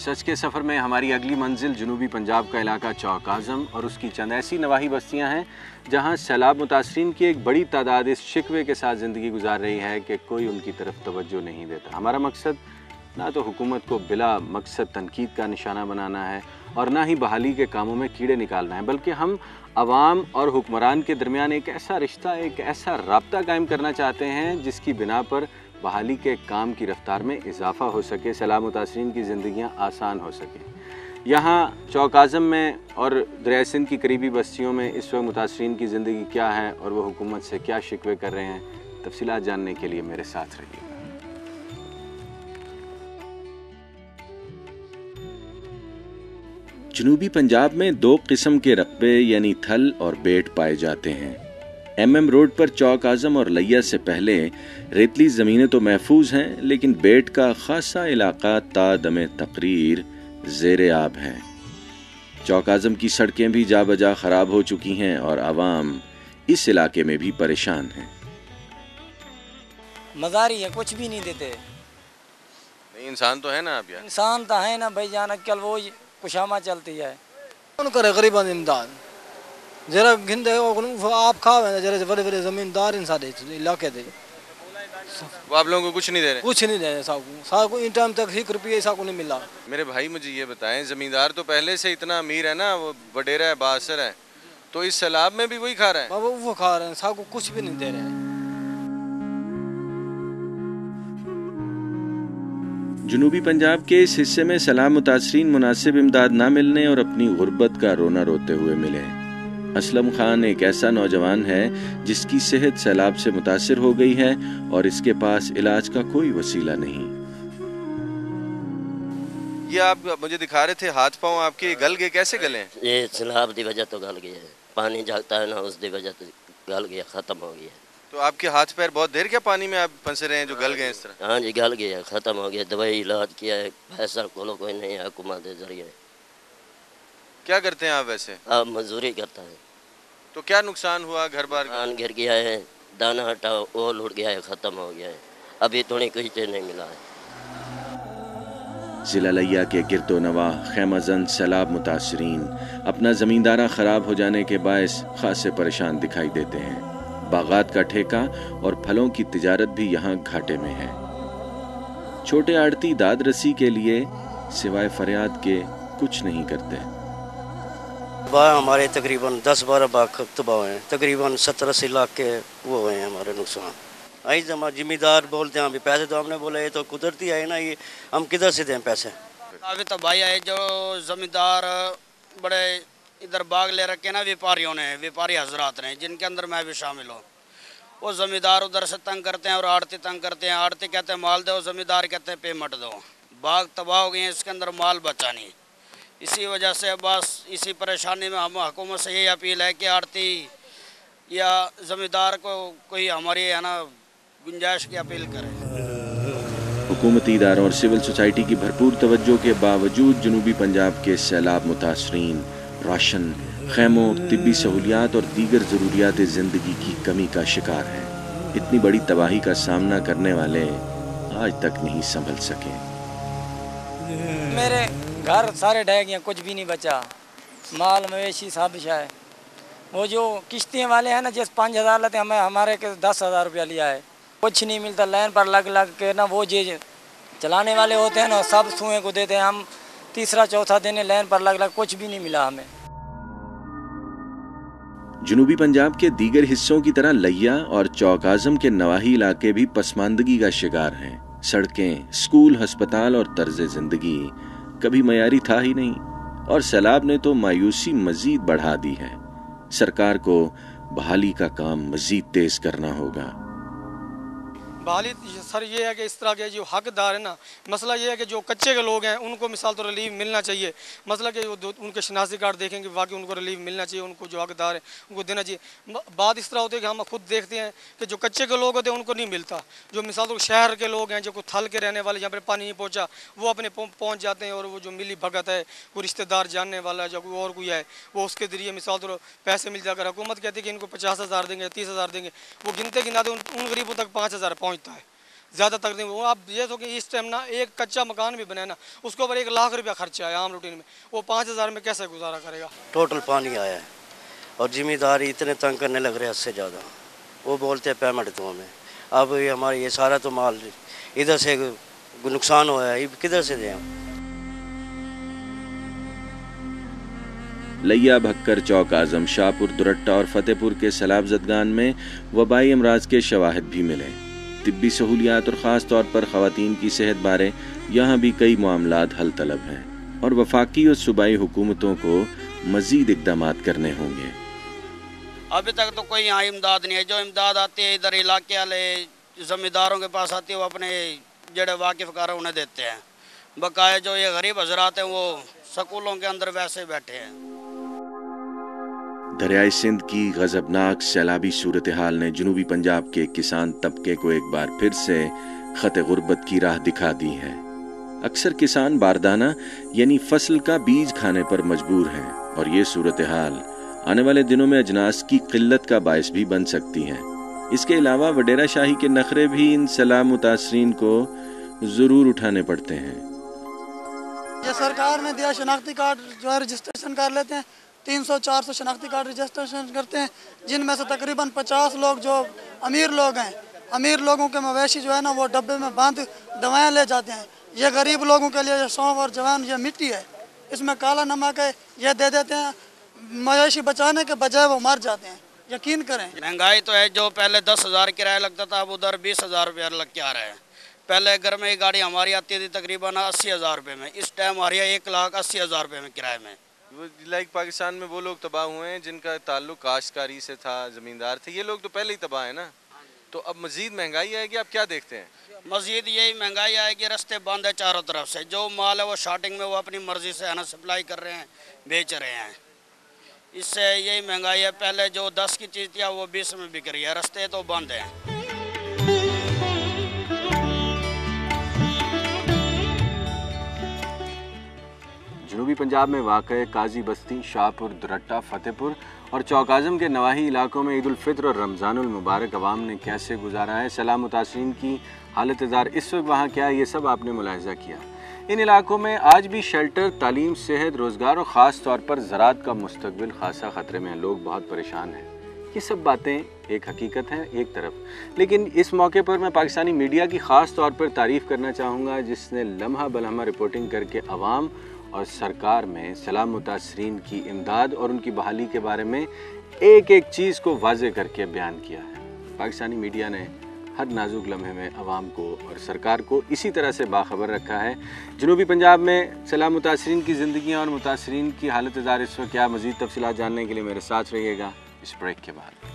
सच के सफ़र में हमारी अगली मंजिल जनूबी पंजाब का इलाका चौक आज़म और उसकी चंद ऐसी नवाही बस्तियां हैं जहां सैलाब मुतासरीन की एक बड़ी तादाद इस शिकवे के साथ ज़िंदगी गुजार रही है कि कोई उनकी तरफ तवज्जो नहीं देता। हमारा मकसद ना तो हुकूमत को बिला मकसद तनकीद का निशाना बनाना है और ना ही बहाली के कामों में कीड़े निकालना है, बल्कि हम अवाम और हुक्मरान के दरमियान एक ऐसा रिश्ता, एक ऐसा राब्ता कायम करना चाहते हैं जिसकी बिना पर बहाली के काम की रफ्तार में इजाफ़ा हो सके, सैलाब मुतासरीन की ज़िंदगियाँ आसान हो सकें। यहाँ चौक आज़म में और दरिया सिंध की करीबी बस्तियों में इस वक्त मुतासरीन की ज़िंदगी क्या है और वो हुकूमत से क्या शिकवे कर रहे हैं, तफसीलात जानने के लिए मेरे साथ रहिए। जनूबी पंजाब में दो किस्म के रकबे यानी थल और बेट पाए जाते हैं। MM रोड पर चौक आज़म और लैया से पहले रेतली ज़मीनें तो महफूज हैं, लेकिन बेट का खासा इलाका तादमे तकरीर ज़ेरे आब है। चौक आज़म की सड़कें भी जा बजा ख़राब हो चुकी हैं और आवाम इस इलाके में भी परेशान है। मज़ारी है, कुछ भी नहीं देते। नहीं, इंसान तो है ना आप यार। इंसान तो है ना भाई जान, कल वो कुशामा चलती है। कौन करे गरीबान इमदाद जरा गिंदे आप खावे जरा बड़े बड़े जमींदार इंसान दे इलाके दे, वो आप लोगों को कुछ नहीं दे रहे? कुछ नहीं दे रहे साहब को इन टाइम तक 1 रुपया ऐसा को नहीं मिला। मेरे भाई मुझे ये बताएं, जमींदार तो पहले से इतना अमीर है ना, वो वडेरा है, बासर है, तो इस सैलाब में भी वही खा रहा है? बाबा वो खा रहे हैं, साहब को कुछ भी नहीं दे रहे हैं। जनूबी पंजाब के इस हिस्से में सैलाब मुतासरीन मुनासिब इमदाद ना मिलने और अपनी गुर्बत का रोना रोते हुए मिले। असलम खान एक ऐसा नौजवान है जिसकी सेहत सैलाब से मुतासिर हो गई है और इसके पास इलाज का कोई वसीला नहीं। ये आप मुझे दिखा रहे थे, हाथ पांव आपके गल गए, कैसे गले? ये सैलाब की वजह तो गल गया है, पानी जाता है ना उसकी वजह तो गल गया, खत्म हो गया। तो आपके हाथ पैर बहुत देर क्या पानी में आप फंसे रहे हैं जो गल गए इस तरह? हाँ जी, गल गया, खत्म हो गया। दवाई इलाज किया है, पैसा को कोई नहीं है हुकूमत के जरिए। क्या करते हैं आप वैसे? आप मजदूरी करता है। तो क्या नुकसान हुआ? घर बार धान गिर गया है, दाना हटा वो लुट गया है, खत्म हो गया है, अभी थोड़ी कुछ नहीं मिला है। जिला लैया के गिरदो नवा खैमाजन सैलाब मुतासरीन अपना जमींदारा खराब हो जाने के बायस खासे परेशान दिखाई देते हैं। बागात का ठेका और फलों की तिजारत भी यहाँ घाटे में है। छोटे आड़ती दाद रसी के लिए सिवाय फरियाद के कुछ नहीं करते। हमारे तकरीबन 10-12 बाग तबाह हुए हैं, तकरीबन 70-80 लाख के वो हुए हैं हमारे नुकसान। आई हमारे जिम्मेदार बोलते हैं अभी पैसे तो हमने बोला ये तो कुदरती है ना, ये हम किधर से दें पैसे? अभी तो भाई आए जो जमींदार बड़े इधर बाग ले रखे ना व्यापारियों ने, व्यापारी हजरात ने, जिनके अंदर मैं भी शामिल हूँ। वो ज़मींदार उधर से तंग करते हैं और आड़ती तंग करते हैं। आड़ती कहते हैं माल दो, ज़मींदार कहते हैं पेमेंट दो। बाग तबाह हो गए हैं, इसके अंदर माल बचा नहीं। इसी वजह से बस इसी परेशानी में हम हुकूमत से यही अपील है कि आड़ती या ज़मींदार को कोई हमारी है ना गुंजाइश की अपील करें। हुकूमती इदारों और सिविल सोसाइटी की भरपूर तवज्जो के बावजूद जनूबी पंजाब के सैलाब मुतासरीन राशन, खैमों, तिब्बी सहूलियात और दीगर ज़रूरियात ज़िंदगी की कमी का शिकार हैं। इतनी बड़ी तबाही का सामना करने वाले आज तक नहीं संभल सके। मेरे घर सारे ढह गए, कुछ भी नहीं बचा, माल मवेशी सब है। वो जो किश्तियाँ वाले हैं ना, जिस 5,000 लेते हमें हमारे के 10,000 रुपया लिया है, कुछ नहीं मिलता। लाइन पर लग लग के ना वो जे चलाने वाले होते हैं ना, सब सुए को देते हैं। हम तीसरा चौथा दिन लाइन पर लग लग कुछ भी नहीं मिला हमें। जनूबी पंजाब के दीगर हिस्सों की तरह लैया और चौक आज़म के नवाही इलाके भी पसमानदगी का शिकार हैं। सड़कें, स्कूल, अस्पताल और तर्ज जिंदगी कभी मयारी था ही नहीं और सैलाब ने तो मायूसी मजीद बढ़ा दी है। सरकार को बहाली का काम मजीद तेज करना होगा। बहाली सर ये है कि इस तरह के जो हकदार है ना, मसला ये है कि जो कच्चे के लोग हैं उनको मिसाल तो रिलीफ मिलना चाहिए। मसला कि उनके शनाख्ती कार्ड देखेंगे, वाकई उनको रिलीफ मिलना चाहिए, उनको जो हकदार है उनको देना चाहिए। बात इस तरह होती है कि हम खुद देखते हैं कि जो कच्चे के लोग होते हैं उनको नहीं मिलता। जो मिसाल तो शहर के लोग हैं, जो थल के रहने वाले, जहाँ पर पानी नहीं पहुँचा, वो अपने पहुँच जाते हैं और वो जो मिली भगत है, कोई रिश्तेदार जानने वाला है, जो कोई और कोई है, वो उसके जरिए मिसाल तो पैसे मिल जाकर हुकूमत कहती है कि इनको 50,000 देंगे, 30,000 देंगे, वो गिनते गिनाते उन गरीबों तक 5,000 पहुँचता है। ज़्यादा तकलीफ वो आप ये तो कि इस टाइम ना एक कच्चा मकान भी बने ना उसके ऊपर 1 लाख रुपया खर्चा है आम रूटीन में, वो 5,000 में कैसे गुजारा करेगा। टोटल पानी आया है और जिम्मेदार इतने तंग करने लग रहे हैं उससे ज़्यादा, वो बोलते हैं पेमेंट दो हमें। अब ये हमारे ये सारा तो माल इधर से नुकसान हुआ है, किधर से दें हम। लिया, भक्कर, चौक आजम, शाहपुर, दुरट्टा और फतेहपुर के सैलाब ज़दगान में वबाई अमराज के शवाहिद भी मिले। तिब्बी सहूलियात और ख़ास तौर पर ख़वातीन की सेहत बारे यहाँ भी कई मामलात हल तलब हैं और वफाकी और सूबाई हुकूमतों को मज़ीद इक़दामात करने होंगे। अभी तक तो कोई यहाँ इमदाद नहीं है। जो इमदाद आती है इधर इलाके वाले ज़मींदारों के पास आती है, वो अपने जड़े वाकिफ़कार उन्हें देते हैं। बकाया जो ये गरीब हजरात हैं वो स्कूलों के अंदर वैसे बैठे हैं। दरियाए सिंध की गजबनाक सैलाबी सूरत हाल ने जनूबी पंजाब के किसान तबके को एक बार फिर से खत गुर्बत की राह दिखा दी है। अक्सर किसान बारदाना यानी फसल का बीज खाने पर मजबूर हैं और ये सूरत हाल आने वाले दिनों में अजनास की किल्लत का बायस भी बन सकती है। इसके अलावा वडेरा शाही के नखरे भी इन सैलाब मुतासरीन को जरूर उठाने पड़ते हैं। ये सरकार ने दिया शनाख्ती कार्ड जो है रजिस्ट्रेशन कर लेते हैं, 300-400 शनाख्ती कार्ड रजिस्ट्रेशन करते हैं, जिनमें से तकरीबन 50 लोग जो अमीर लोग हैं, अमीर लोगों के मवेशी जो है ना वो डब्बे में बांध दवाएं ले जाते हैं। ये गरीब लोगों के लिए सौंफ और जवान ये मिट्टी है, इसमें काला नमक है, ये दे देते हैं, मवेशी बचाने के बजाय वो मर जाते हैं। यकीन करें महंगाई तो है, जो पहले 10,000 किराया लगता था अब उधर 20,000 रुपया लग के आ रहा है। पहले घर में गाड़ी हमारी आती थी तकरीबन 80,000 रुपये में, इस टाइम आ रही है 1,80,000 रुपये में किराए में। लाइक पाकिस्तान में वो लोग तबाह हुए हैं जिनका ताल्लुक काश्तकारी से था, ज़मींदार थे, ये लोग तो पहले ही तबाह है ना। तो अब मज़ीद महंगाई आएगी, आप क्या देखते हैं? मज़ीद यही महंगाई आएगी, रास्ते बंद है चारों तरफ से। जो माल है वो स्टार्टिंग में वो अपनी मर्ज़ी से है ना सप्लाई कर रहे हैं, बेच रहे हैं, इससे यही महंगाई है। पहले जो 10 की चीज़ थी वो 20 में बिक रही है, रास्ते तो बंद हैं। जनूबी पंजाब में वाक़ काजी बस्ती, शाहपुर, दुरट्टा, फतेहपुर और चौक आज़म के नवाही इलाकों में ईद उल फित्र और रमज़ानुल मुबारक अवाम ने कैसे गुजारा है, सैलाब मुतासरीन की हालत ज़ार इस वक्त वहाँ क्या है, ये सब आपने मुलाहिज़ा किया। इन इलाकों में आज भी शेल्टर, तालीम, सेहत, रोज़गार और ख़ास तौर पर ज़राअत का मुस्तक़बिल खासा ख़तरे में है। लोग बहुत परेशान हैं। ये सब बातें एक हकीकत हैं एक तरफ, लेकिन इस मौके पर मैं पाकिस्तानी मीडिया की ख़ास तौर पर तारीफ़ करना चाहूँगा जिसने लम्हा बलम्हा रिपोर्टिंग करके अवाम और सरकार में सैलाब मुतासरीन की इमदाद और उनकी बहाली के बारे में एक एक चीज़ को वाज़े करके बयान किया है। पाकिस्तानी मीडिया ने हर नाजुक लम्हे में अवाम को और सरकार को इसी तरह से बाखबर रखा है। जनूबी पंजाब में सैलाब मुतासरीन की ज़िंदगी और मुतासरीन की हालत ज़ार इस वक्त क्या, मज़ीद तफसीलात जानने के लिए मेरे साथ रहिएगा इस ब्रेक के बाद।